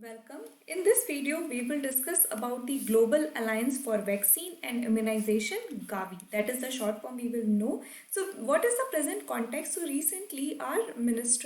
Welcome. In this video, we will discuss about the Global Alliance for Vaccine and Immunization, Gavi. That is the short form we will know. So, what is the present context? So, recently, our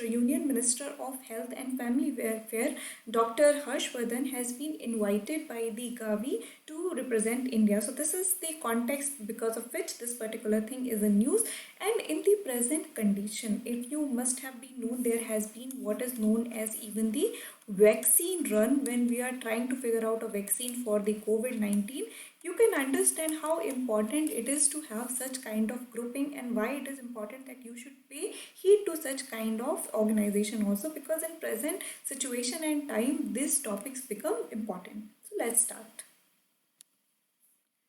Union Minister of Health and Family Welfare, Dr. Harshvardhan, has been invited by the Gavi to represent India. So, this is the context because of which this particular thing is in news. And in the present condition, if you must have been known, there has been what is known as even the vaccine run when we are trying to figure out a vaccine for the COVID-19. You can understand how important it is to have such kind of grouping and why it is important that you should pay heed to such kind of organization also, because in present situation and time these topics become important. So let's start.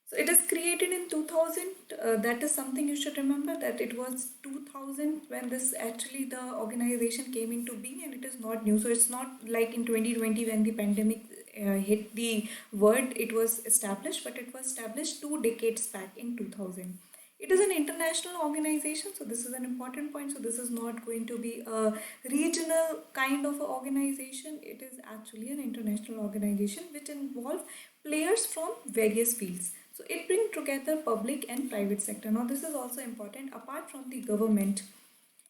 So it is created in 2000. That is something you should remember, that it was 2000 when this actually the organization came into being, and it is not new. So it's not like in 2020 when the pandemic hit the world, it was established, but it was established 2 decades back in 2000. It is an international organization, so this is an important point. So this is not going to be a regional kind of a organization. It is actually an international organization which involves players from various fields. So it brings together public and private sector. Now this is also important. Apart from the government,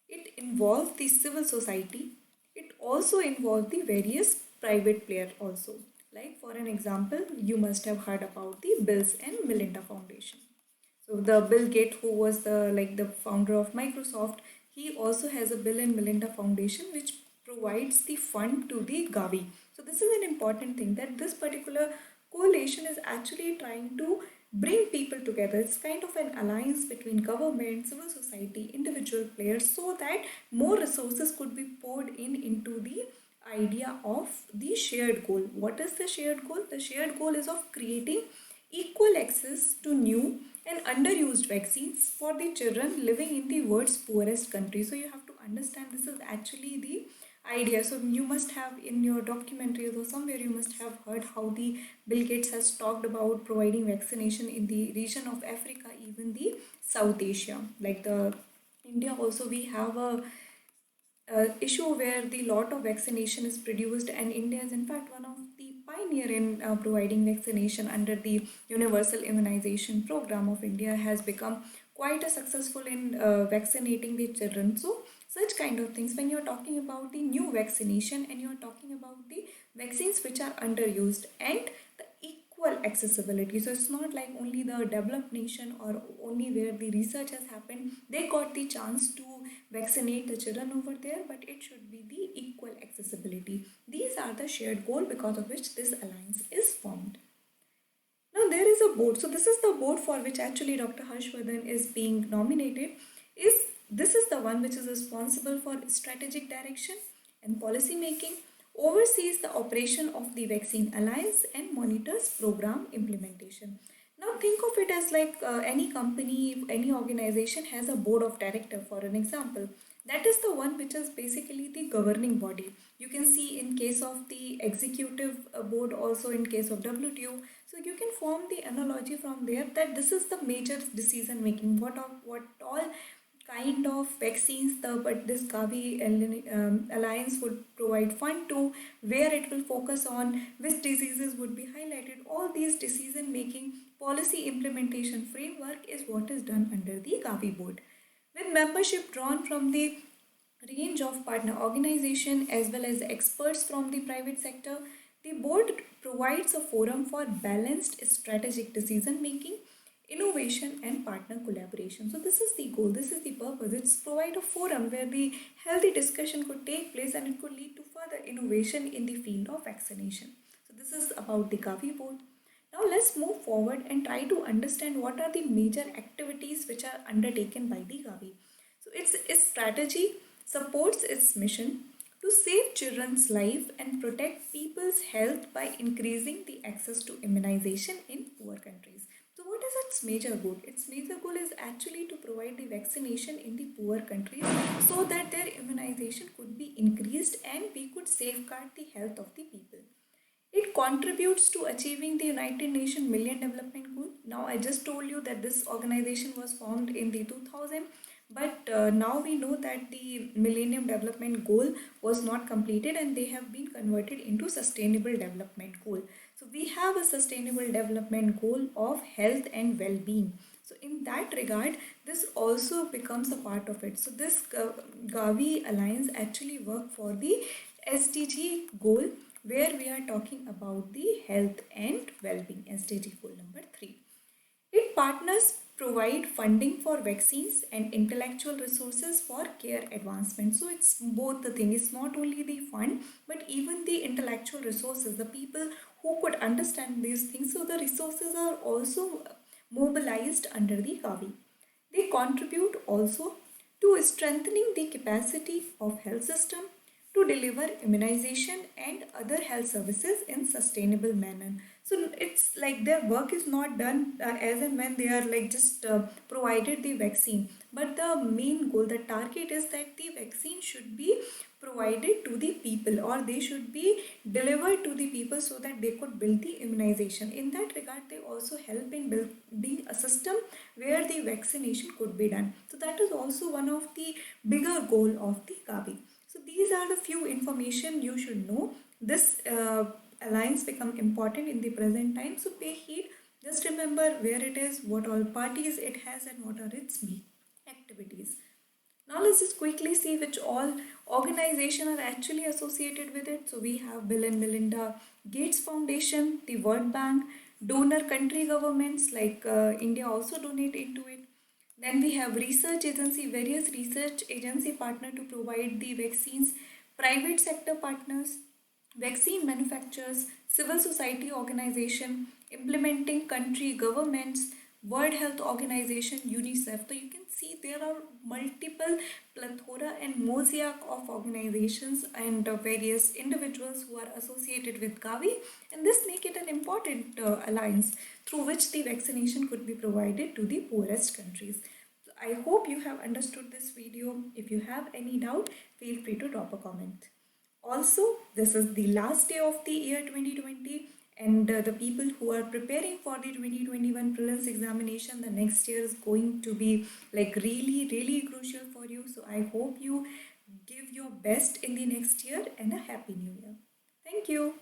it involves the civil society. It also involves the various private player also. Like for an example, you must have heard about the Bills and Melinda Foundation. So the Bill Gates, who was the founder of Microsoft, he also has a Bill and Melinda Foundation which provides the fund to the Gavi. So this is an important thing, that this particular coalition is actually trying to bring people together. It's kind of an alliance between government, civil society, individual players, so that more resources could be poured into the idea of the shared goal. What is the shared goal? The shared goal is of creating equal access to new and underused vaccines for the children living in the world's poorest country. So you have to understand this is actually the idea. So you must have in your documentaries or somewhere you must have heard how the Bill Gates has talked about providing vaccination in the region of Africa, even the South Asia. Like the India also, we have a issue where the lot of vaccination is produced, and India is in fact one of the pioneer in providing vaccination under the universal immunization program of India, has become quite a successful in vaccinating the children. So such kind of things, when you're talking about the new vaccination and you're talking about the vaccines which are underused and the equal accessibility. So it's not like only the developed nation or only where the research has happened they got the chance to vaccinate the children over there, but it should be the equal accessibility. These are the shared goal because of which this alliance is formed. Now there is a board. So this is the board for which actually Dr. Harshvardhan is being nominated. This is the one which is responsible for strategic direction and policy making, oversees the operation of the vaccine alliance, and monitors program implementation. Now think of it as like any company, any organization has a board of director for an example. That is the one which is basically the governing body. You can see in case of the executive board, also in case of WTO. So you can form the analogy from there that this is the major decision making. What all kind of vaccines but this Gavi alliance would provide fund to, where it will focus on, which diseases would be highlighted. All these decision making policy implementation framework is what is done under the Gavi board, with membership drawn from the range of partner organization as well as experts from the private sector. The board provides a forum for balanced strategic decision making, innovation and partner collaboration. So this is the goal, this is the purpose. It's provide a forum where the healthy discussion could take place and it could lead to further innovation in the field of vaccination. So this is about the Gavi board. Now let's move forward and try to understand what are the major activities which are undertaken by the Gavi. So its strategy supports its mission to save children's life and protect people's health by increasing the access to immunization in poor countries. So what is its major goal? Its major goal is actually to provide the vaccination in the poor countries so that their immunization could be increased and we could safeguard the health of the people. It contributes to achieving the United Nations Million Development Goal. Now, I just told you that this organization was formed in the 2000, But now we know that the Millennium Development Goal was not completed and they have been converted into Sustainable Development Goal. So we have a Sustainable Development Goal of health and well-being. So in that regard, this also becomes a part of it. So this Gavi Alliance actually work for the SDG goal, where we are talking about the health and well-being, SDG goal number 3. It partners provide funding for vaccines and intellectual resources for care advancement. So it's both the thing. It's not only the fund, but even the intellectual resources, the people who could understand these things. So the resources are also mobilized under the Gavi. They contribute also to strengthening the capacity of health system to deliver immunization and other health services in sustainable manner. So it's like their work is not done as and when they are like just provided the vaccine, but the main goal, the target is that the vaccine should be provided to the people, or they should be delivered to the people so that they could build the immunization. In that regard, they also help in building a system where the vaccination could be done. So that is also one of the bigger goal of the Gavi. So these are the few information you should know. This alliance become important in the present time. So pay heed. Just remember where it is, what all parties it has, and what are its main activities. Now let's just quickly see which all organizations are actually associated with it. So we have Bill and Melinda Gates Foundation, the World Bank, donor country governments like India also donate into it. Then we have research agency, various research agency partner to provide the vaccines, private sector partners, vaccine manufacturers, civil society organization, implementing country governments, World Health Organization, UNICEF. So you can see there are multiple plethora and mosaic of organizations and various individuals who are associated with Gavi, and this make it an important alliance through which the vaccination could be provided to the poorest countries. So I hope you have understood this video. If you have any doubt, feel free to drop a comment. Also, this is the last day of the year 2020, and the people who are preparing for the 2021 prelims examination, the next year is going to be like really crucial for you. So I hope you give your best in the next year, and a happy new year. Thank you.